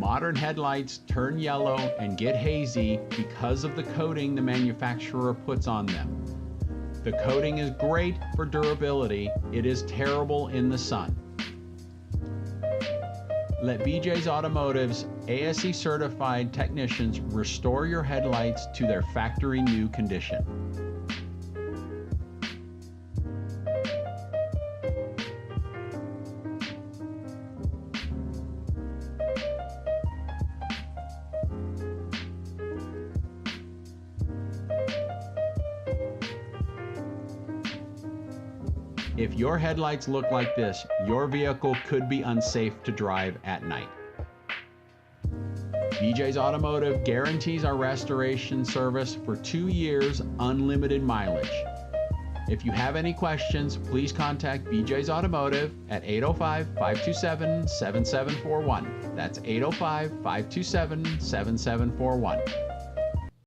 Modern headlights turn yellow and get hazy because of the coating the manufacturer puts on them. The coating is great for durability. It is terrible in the sun. Let BJ's Automotive's ASE certified technicians restore your headlights to their factory new condition. If your headlights look like this, your vehicle could be unsafe to drive at night. BJ's Automotive guarantees our restoration service for 2 years, unlimited mileage. If you have any questions, please contact BJ's Automotive at 805-527-7741. That's 805-527-7741.